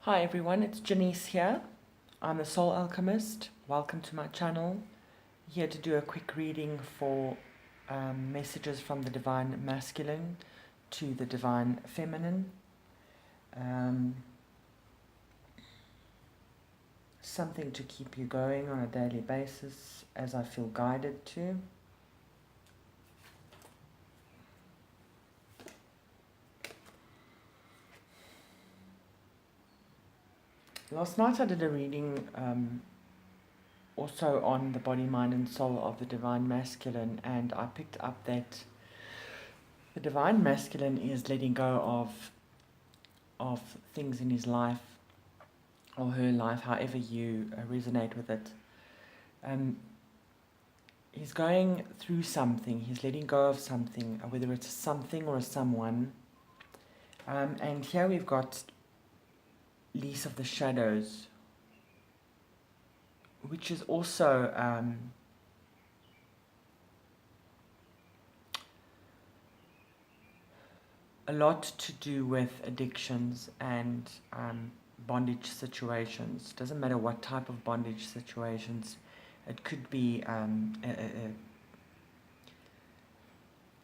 Hi everyone, it's Janice here. I'm a soul alchemist. Welcome to my channel. Here to do a quick reading for messages from the divine masculine to the divine feminine. Something to keep you going on a daily basis as I feel guided to. Last night I did a reading also on the body, mind and soul of the divine masculine, and I picked up that the divine masculine is letting go of things in his life or her life, however you resonate with it. He's going through something, he's letting go of something, whether it's a something or a someone. And here we've got Lease of the Shadows, which is also a lot to do with addictions and bondage situations. Doesn't matter what type of bondage situations. It could be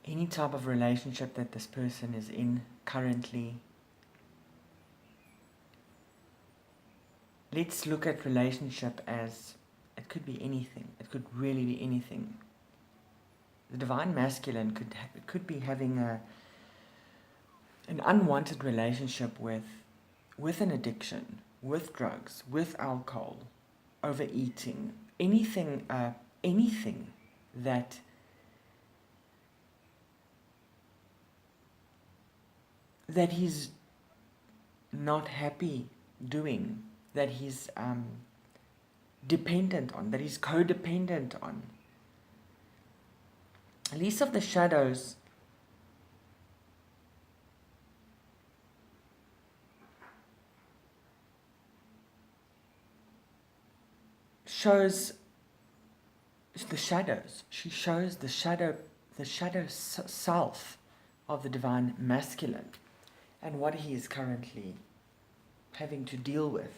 any type of relationship that this person is in currently. Let's look at relationship as it could be anything. It could really be anything. The divine masculine could be having an unwanted relationship with an addiction, with drugs, with alcohol, overeating, anything that he's not happy doing, that he's dependent on, that he's codependent on. Lease of the Shadows shows the shadows. She shows the shadow self of the divine masculine and what he is currently having to deal with.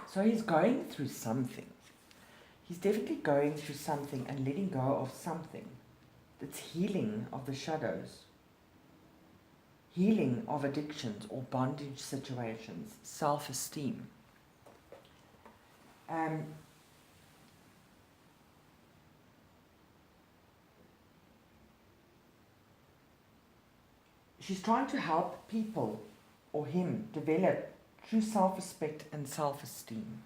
So he's going through something. He's definitely going through something and letting go of something. That's healing of the shadows. Healing of addictions or bondage situations. Self-esteem. She's trying to help people, or him, develop true self-respect and self-esteem.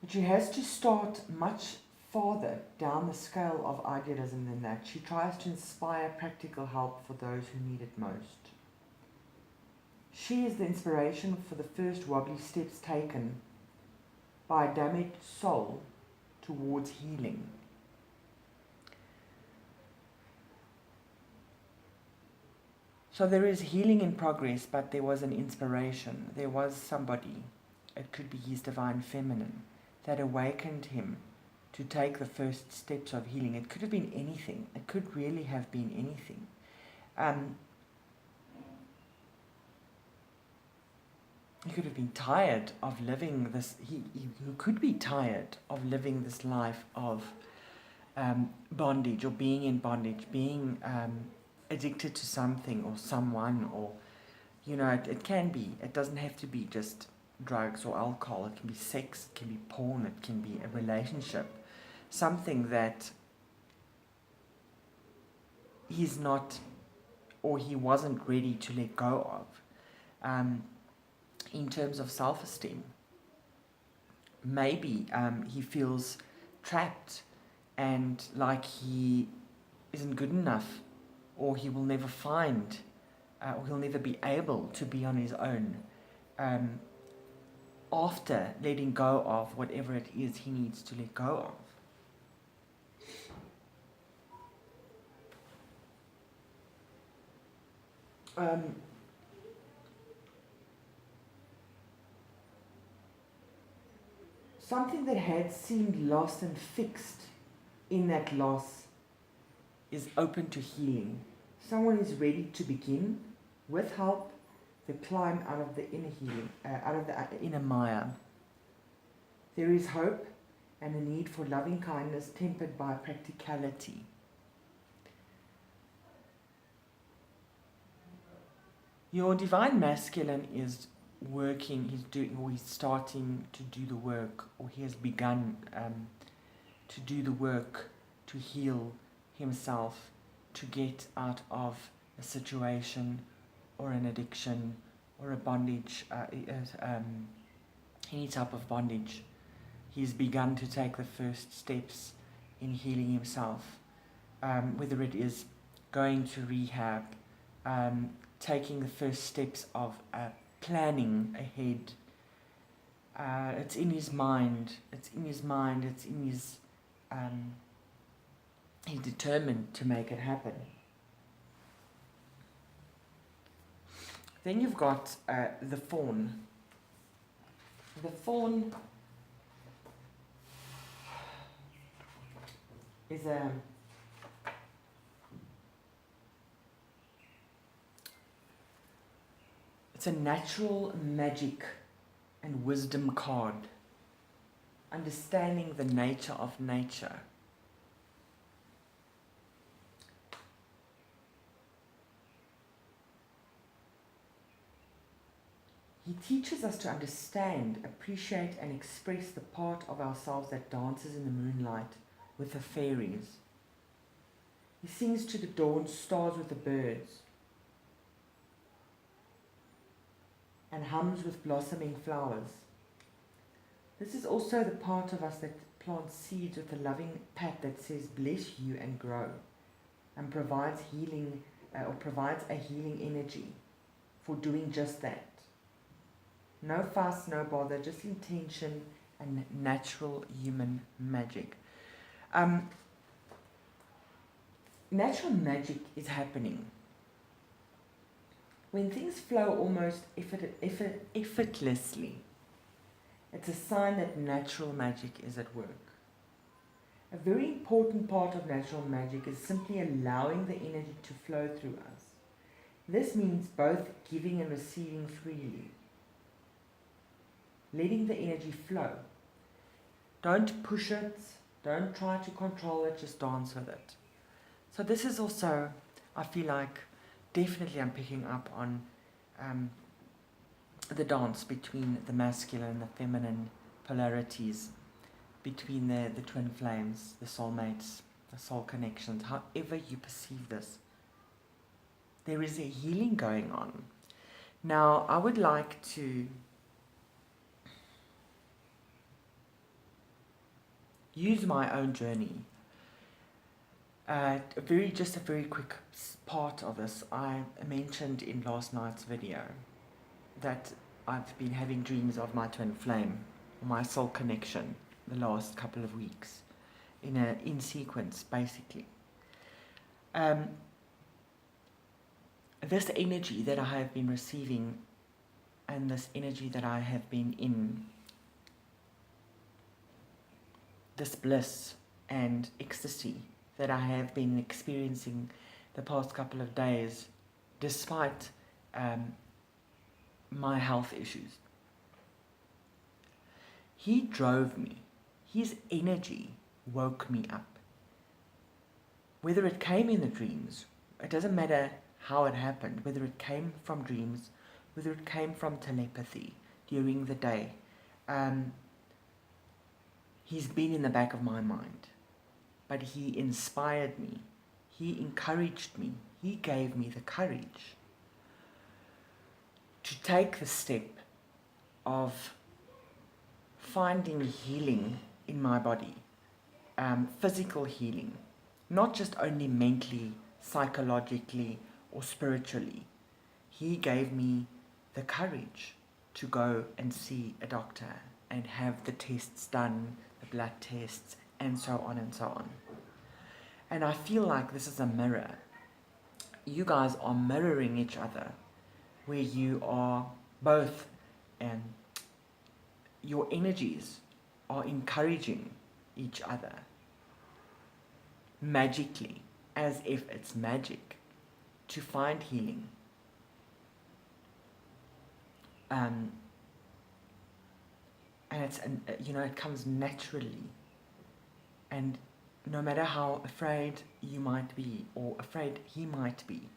But she has to start much farther down the scale of idealism than that. She tries to inspire practical help for those who need it most. She is the inspiration for the first wobbly steps taken by a damaged soul towards healing. So there is healing in progress, but there was an inspiration. There was somebody, it could be his divine feminine, that awakened him to take the first steps of healing. It could have been anything. It could really have been anything. He could have been tired of living this, he could be tired of living this life of bondage, or being in bondage, being addicted to something or someone, or, you know, it can be, it doesn't have to be just drugs or alcohol. It can be sex, it can be porn, it can be a relationship, something that he's not, or he wasn't ready to let go of. In terms of self-esteem, maybe he feels trapped and like he isn't good enough, or he will never find, or he'll never be able to be on his own after letting go of whatever it is he needs to let go of. Something that had seemed lost and fixed in that loss is open to healing. Someone is ready to begin, with help, the climb out of the inner healing, out of the inner mire. There is hope and a need for loving kindness tempered by practicality. Your divine masculine is working, he's starting to do the work, or he has begun to do the work to heal himself, to get out of a situation or an addiction or a bondage, any type of bondage. He's begun to take the first steps in healing himself, whether it is going to rehab, taking the first steps of planning ahead. It's in his mind, it's in his he's determined to make it happen. Then you've got the fawn. The fawn is it's a natural magic and wisdom card, understanding the nature of nature. He teaches us to understand, appreciate, and express the part of ourselves that dances in the moonlight with the fairies. He sings to the dawn stars with the birds, and hums with blossoming flowers. This is also the part of us that plants seeds with a loving pat that says, bless you and grow, and provides healing, or provides a healing energy for doing just that. No fuss, no bother, just intention and natural human magic. Natural magic is happening. When things flow almost effortlessly, it's a sign that natural magic is at work. A very important part of natural magic is simply allowing the energy to flow through us. This means both giving and receiving freely. Letting the energy flow. Don't push it, don't try to control it, just dance with it. So this is also, I feel like, definitely I'm picking up on the dance between the masculine and the feminine polarities, between the twin flames, the soulmates, the soul connections, however you perceive this. There is a healing going on. Now, I would like to use my own journey. Just a very quick part of this. I mentioned in last night's video that I've been having dreams of my twin flame, or my soul connection, the last couple of weeks, in sequence, basically. This energy that I have been receiving, and this energy that I have been in, this bliss and ecstasy that I have been experiencing the past couple of days, despite my health issues. He drove me. His energy woke me up. Whether it came in the dreams, it doesn't matter how it happened, whether it came from dreams, whether it came from telepathy during the day. He's been in the back of my mind, but he inspired me, he encouraged me, he gave me the courage to take the step of finding healing in my body, physical healing, not just only mentally, psychologically, or spiritually. He gave me the courage to go and see a doctor and have the tests done, the blood tests, and so on and so on. And I feel like this is a mirror. You guys are mirroring each other, where you are both, your energies are encouraging each other magically. as if it's magic to find healing. And it's, it comes naturally. And no matter how afraid you might be, or afraid he might be,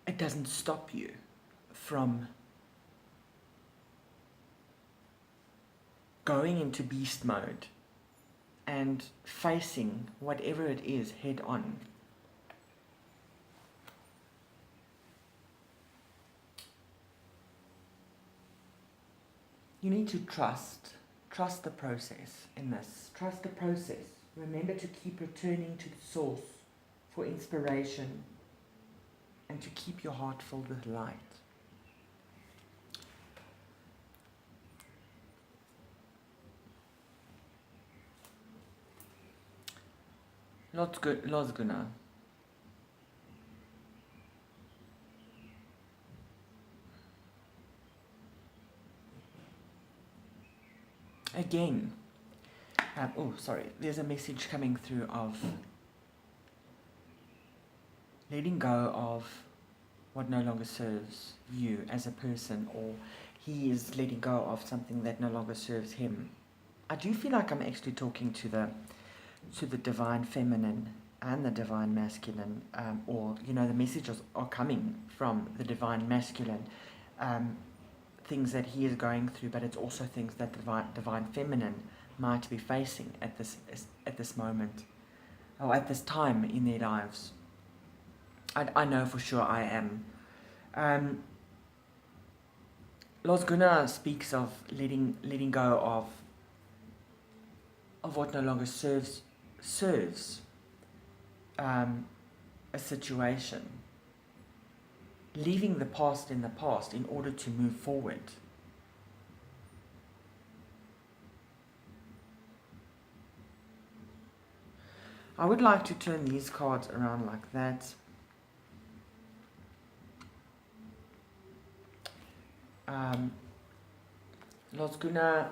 it doesn't stop you from going into beast mode and facing whatever it is head on. You need to trust the process in this. Trust the process. Remember to keep returning to the source for inspiration and to keep your heart filled with light. Los Gunnar. Again, there's a message coming through of letting go of what no longer serves you as a person, or he is letting go of something that no longer serves him. I do feel like I'm actually talking to the divine feminine and the divine masculine, or the messages are coming from the divine masculine, things that he is going through, but it's also things that the divine feminine might be facing at this moment, or at this time in their lives. I know for sure I am. Los Gunnar speaks of letting go of what no longer serves a situation, leaving the past in the past in order to move forward. I would like to turn these cards around like that. Los Gunnar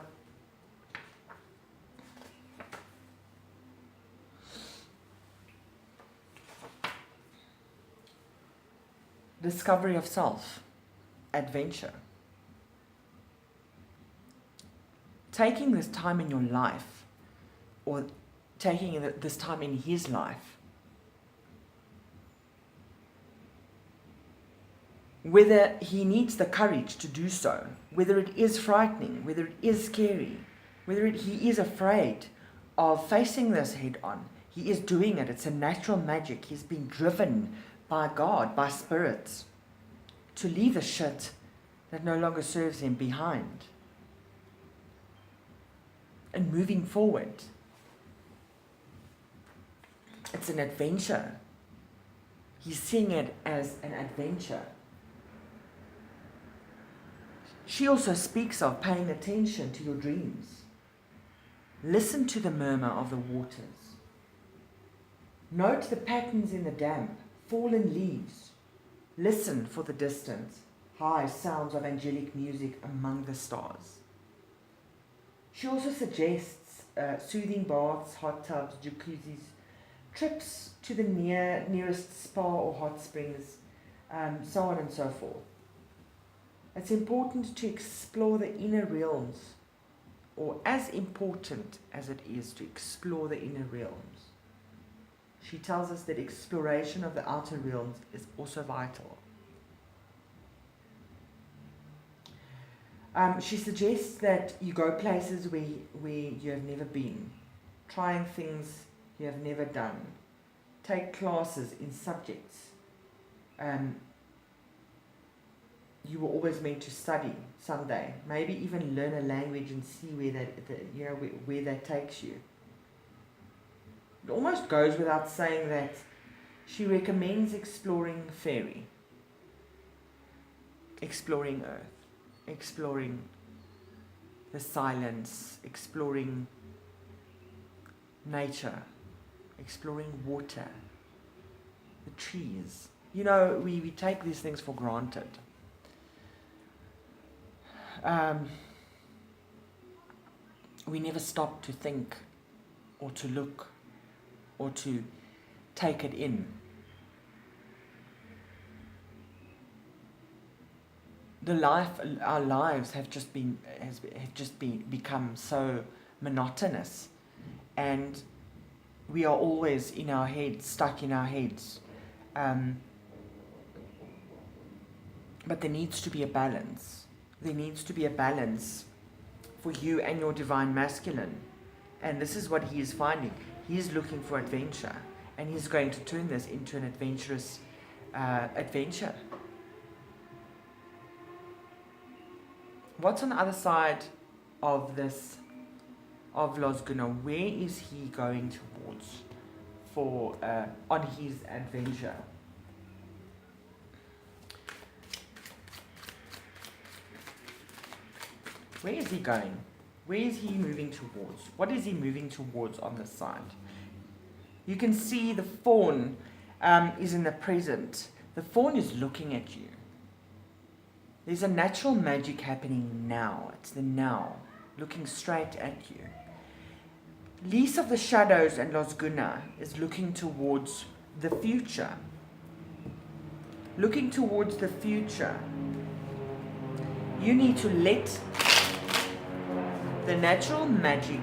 discovery of self, adventure. Taking this time in your life, or taking this time in his life, whether he needs the courage to do so, whether it is frightening, whether it is scary, whether he is afraid of facing this head on, he is doing it. It's a natural magic. He's been driven by God, by spirits, to leave the shit that no longer serves him behind and moving forward. It's an adventure. He's seeing it as an adventure. She also speaks of paying attention to your dreams. Listen to the murmur of the waters. Note the patterns in the damp, fallen leaves. Listen for the distant, high sounds of angelic music among the stars. She also suggests soothing baths, hot tubs, jacuzzis, trips to the nearest spa or hot springs, so on and so forth. It's important to explore the inner realms, or as important as it is to explore the inner realms. She tells us that exploration of the outer realms is also vital. She suggests that you go places where you have never been, trying things you have never done, take classes in subjects you were always meant to study someday, maybe even learn a language and see where that takes you. It almost goes without saying that she recommends exploring fairy, exploring earth, exploring the silence, exploring nature, exploring water, the trees. We take these things for granted. We never stop to think or to look or to take it in. Our lives have just become so monotonous, and we are always in our heads, stuck in our heads. But there needs to be a balance. There needs to be a balance for you and your divine masculine. And this is what he is finding. He is looking for adventure, and he's going to turn this into an adventurous adventure. What's on the other side of this, of Losguna? Where is he going towards on his adventure? Where is he going? Where is he moving towards? What is he moving towards on this side? You can see the fawn is in the present. The fawn is looking at you. There's a natural magic happening now. It's the now, looking straight at you. Lease of the Shadows and Losguna is looking towards the future. Looking towards the future. You need to let the natural magic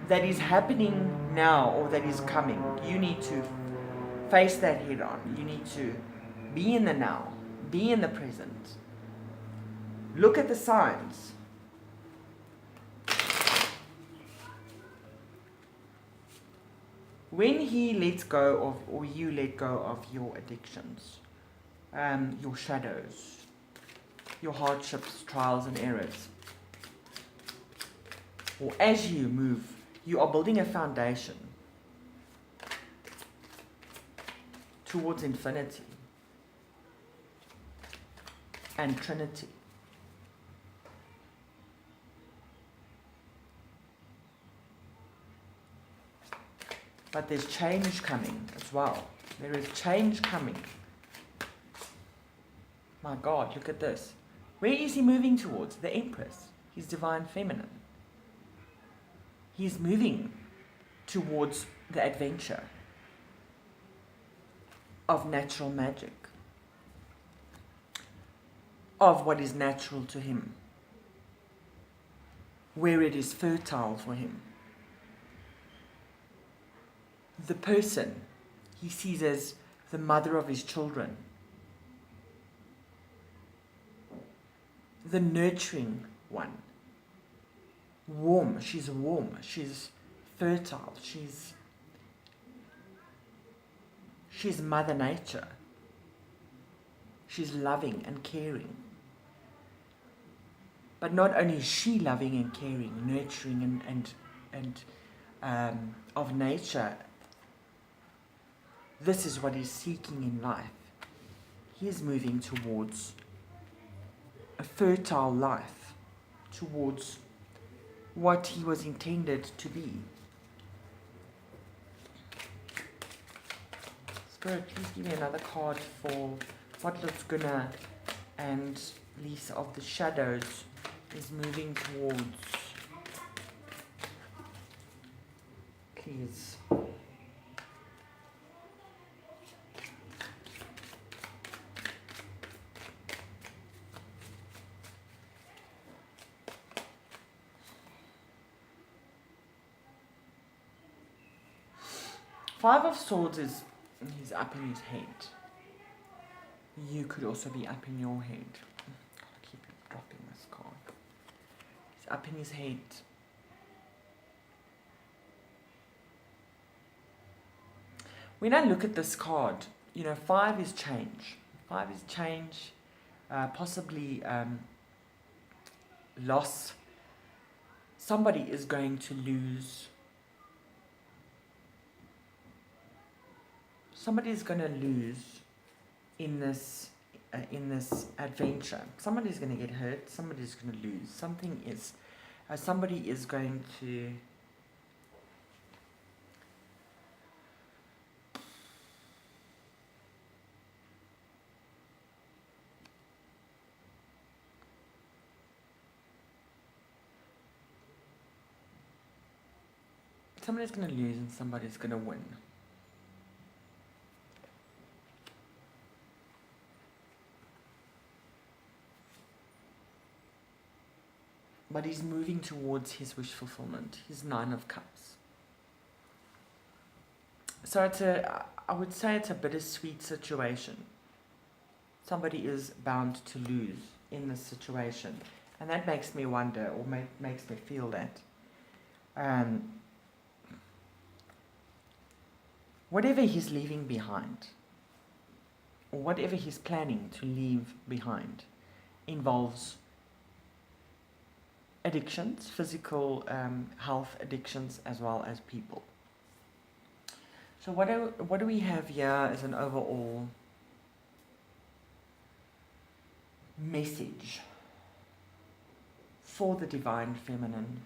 that is happening now or that is coming, you need to face that head on. You need to be in the now, be in the present. Look at the signs. When he lets go of, or you let go of your addictions, your shadows, your hardships, trials and errors, or as you move, you are building a foundation towards infinity and Trinity. But there's change coming as well. There is change coming. My God, look at this. Where is he moving towards? The Empress, his divine feminine. He's moving towards the adventure of natural magic, of what is natural to him, where it is fertile for him. The person he sees as the mother of his children, the nurturing one. Warm, she's fertile, she's Mother Nature. She's loving and caring. But not only is she loving and caring, nurturing and of nature, this is what he's seeking in life. He is moving towards a fertile life, towards what he was intended to be. Spirit, please give me another card for what Losguna and Lisa of the Shadows is moving towards. Please. Five of Swords is he's up in his head. You could also be up in your head. I keep dropping this card. He's up in his head. When I look at this card, you know, 5 is change. 5 is change, possibly loss. Somebody is going to lose. Somebody is going to lose in this adventure. Somebody's going to get hurt. Somebody's going to lose. Somebody is going to. somebody's going to lose and somebody's going to win. But he's moving towards his wish fulfillment, his 9 of Cups. So I would say it's a bittersweet situation. Somebody is bound to lose in this situation. And that makes me wonder, or makes me feel that whatever he's leaving behind, or whatever he's planning to leave behind, involves addictions, physical health addictions, as well as people. So what do we have here as an overall message for the divine feminine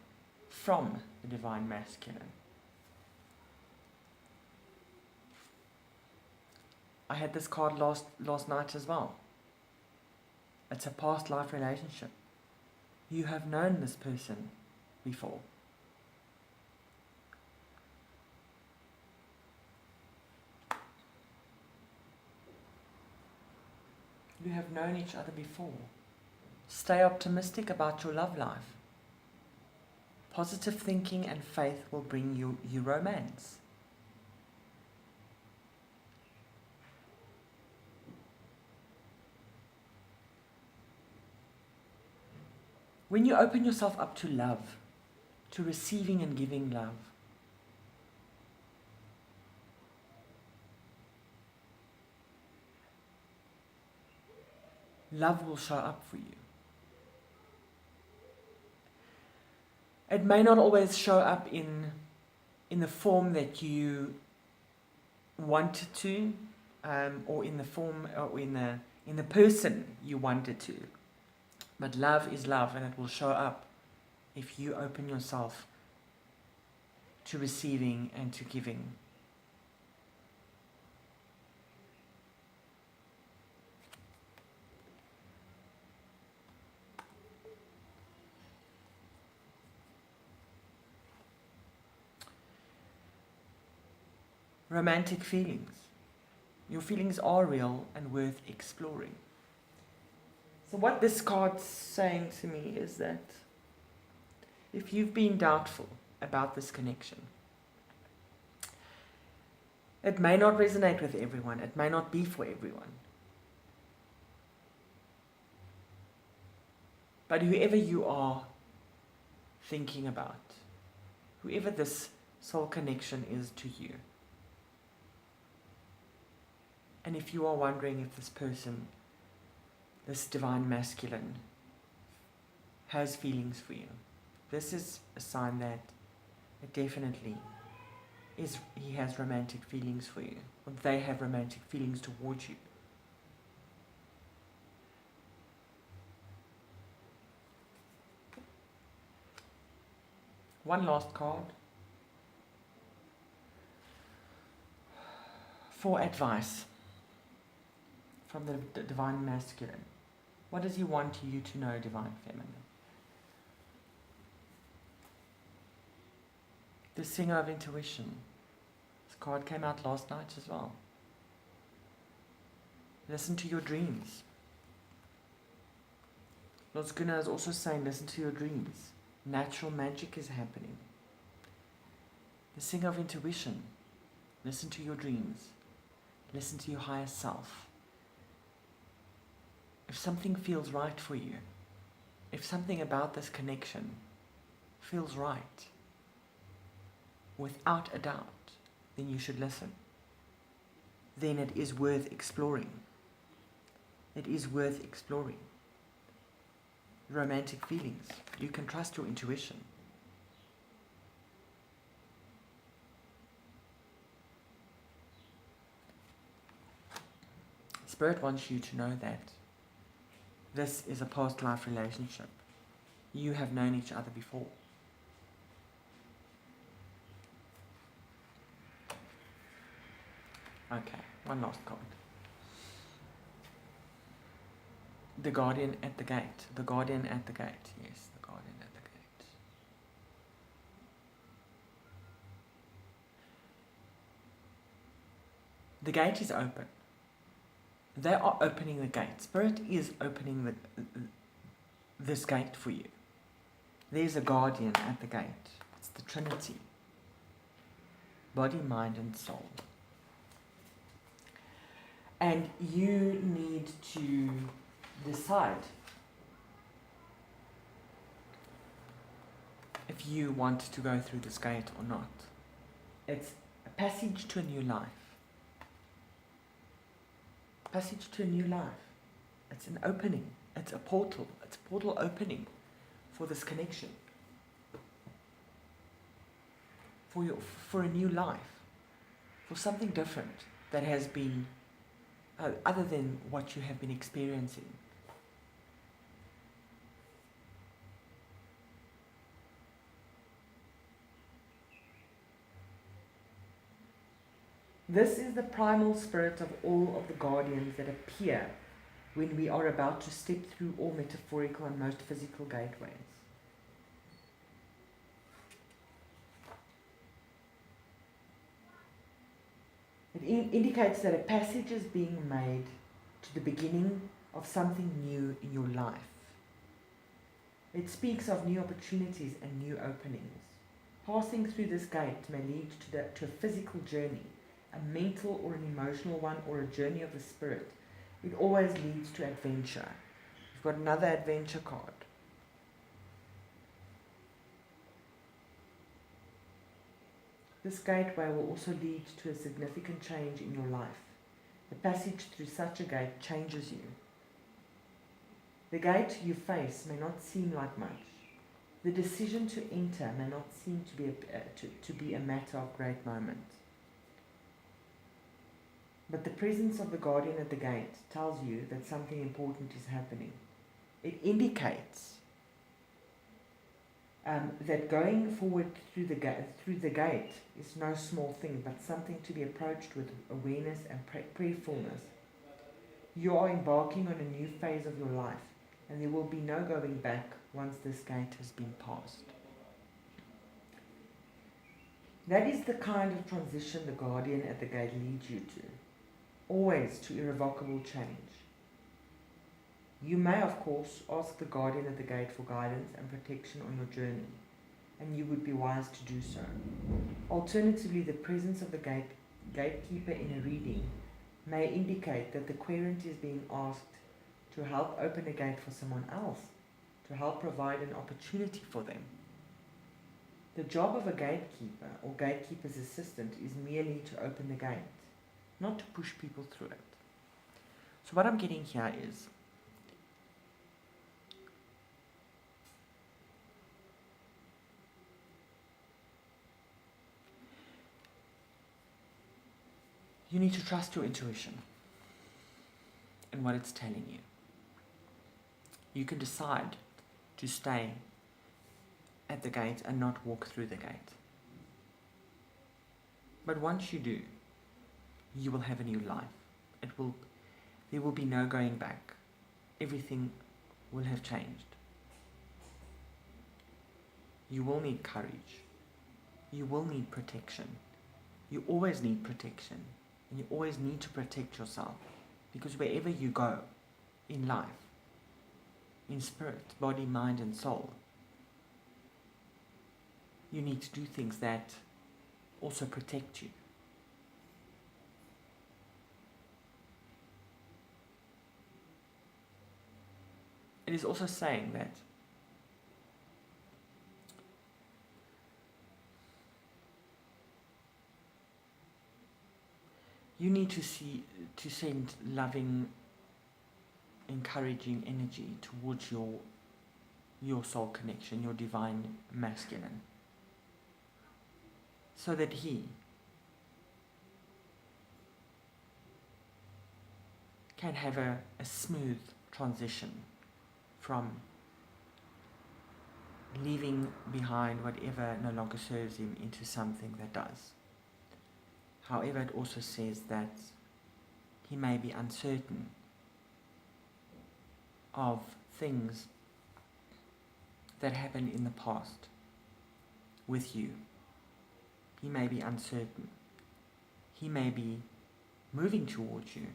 from the divine masculine? I had this card last night as well. It's a past life relationship. You have known this person before. You have known each other before. Stay optimistic about your love life. Positive thinking and faith will bring you romance. When you open yourself up to love, to receiving and giving love, love will show up for you. It may not always show up in the form that you want it to, or in the form, or in the person you want it to. But love is love, and it will show up if you open yourself to receiving and to giving. Romantic feelings. Your feelings are real and worth exploring. So what this card's saying to me is that if you've been doubtful about this connection, it may not resonate with everyone. It may not be for everyone. But whoever you are thinking about, whoever this soul connection is to you, and if you are wondering if this person, this divine masculine, has feelings for you, this is a sign that it definitely is. He has romantic feelings for you, or they have romantic feelings towards you. One last card for advice from the divine masculine. What does he want you to know, divine feminine? The singer of intuition. This card came out last night as well. Listen to your dreams. Lord Gunnar is also saying, listen to your dreams. Natural magic is happening. The singer of intuition. Listen to your dreams. Listen to your higher self. If something feels right for you, if something about this connection feels right, without a doubt, then you should listen. Then it is worth exploring. It is worth exploring. Romantic feelings. You can trust your intuition. Spirit wants you to know that this is a past life relationship. You have known each other before. Okay, one last card. The guardian at the gate. The guardian at the gate. Yes, the guardian at the gate. The gate is open. They are opening the gate. Spirit is opening this gate for you. There's a guardian at the gate. It's the Trinity. Body, mind, and soul. And you need to decide if you want to go through this gate or not. It's a passage to a new life. Passage to a new life. It's an opening. It's a portal. It's a portal opening for this connection. For a new life. For something different that has been other than what you have been experiencing. This is the primal spirit of all of the guardians that appear when we are about to step through all metaphorical and most physical gateways. It indicates that a passage is being made to the beginning of something new in your life. It speaks of new opportunities and new openings. Passing through this gate may lead to a physical journey, a mental or an emotional one, or a journey of the spirit. It always leads to adventure. You've got another adventure card. This gateway will also lead to a significant change in your life. The passage through such a gate changes you. The gate you face may not seem like much. The decision to enter may not seem to be a matter of great moment. But the presence of the guardian at the gate tells you that something important is happening. It indicates that going forward through the gate is no small thing, but something to be approached with awareness and prayerfulness. You are embarking on a new phase of your life, and there will be no going back once this gate has been passed. That is the kind of transition the guardian at the gate leads you to, always to irrevocable change. You may, of course, ask the guardian at the gate for guidance and protection on your journey, and you would be wise to do so. Alternatively, the presence of the gatekeeper in a reading may indicate that the querent is being asked to help open a gate for someone else, to help provide an opportunity for them. The job of a gatekeeper or gatekeeper's assistant is merely to open the gate, not to push people through it. So what I'm getting here is, you need to trust your intuition and what it's telling you. You can decide to stay at the gate and not walk through the gate. But once you do, you will have a new life. There will be no going back. Everything will have changed. You will need courage. You will need protection. You always need protection. And you always need to protect yourself, because wherever you go in life, in spirit, body, mind, and soul, you need to do things that also protect you. It is also saying that you need to send loving, encouraging energy towards your soul connection, your divine masculine, so that he can have a smooth transition from leaving behind whatever no longer serves him into something that does. However, it also says that he may be uncertain of things that happened in the past with you. He may be uncertain. He may be moving towards you,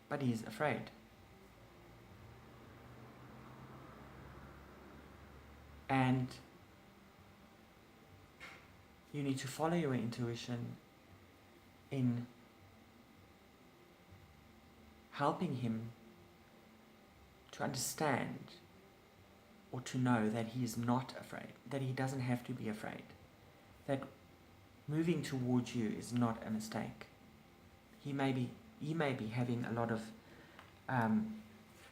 but he's afraid. And you need to follow your intuition in helping him to understand or to know that he is not afraid, that he doesn't have to be afraid, that moving towards you is not a mistake. He may be having a lot of,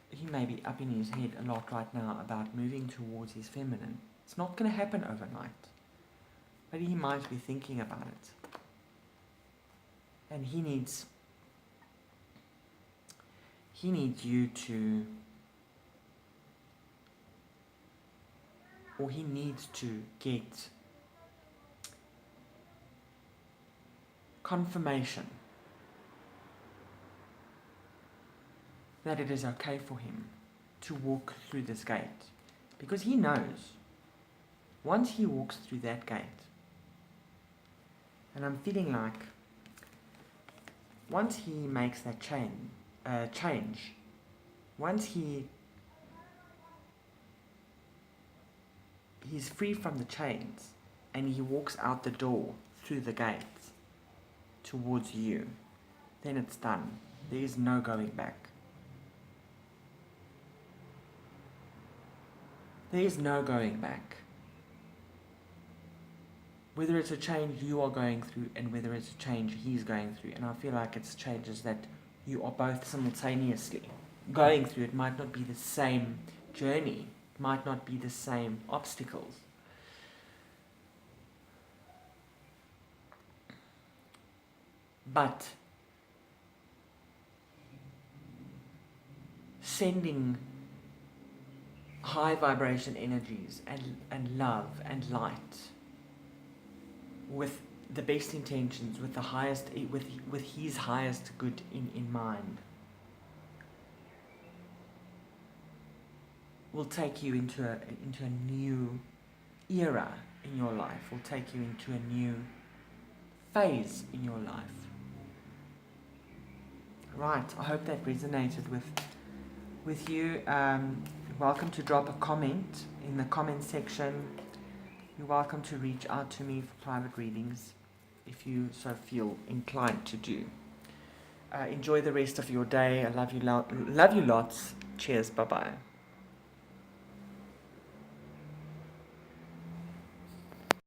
he may be up in his head a lot right now about moving towards his feminine. It's not going to happen overnight, but he might be thinking about it. And he needs you to, or he needs to get confirmation that it is okay for him to walk through this gate. Because he knows, once he walks through that gate, and I'm feeling like, once he makes that change, once he's free from the chains, and he walks out the door through the gates towards you, then it's done. There is no going back. There is no going back. Whether it's a change you are going through and whether it's a change he's going through, and I feel like it's changes that you are both simultaneously going through. It might not be the same journey, it might not be the same obstacles. But sending high vibration energies and love and light with the best intentions, with the highest, with his highest good in mind, will take you into a new era in your life, will take you into a new phase in your life. Right, I hope that resonated with you. Welcome to drop a comment in the comment section. You're welcome to reach out to me for private readings if you so feel inclined to do. Enjoy the rest of your day. I love you lots. Cheers. Bye-bye.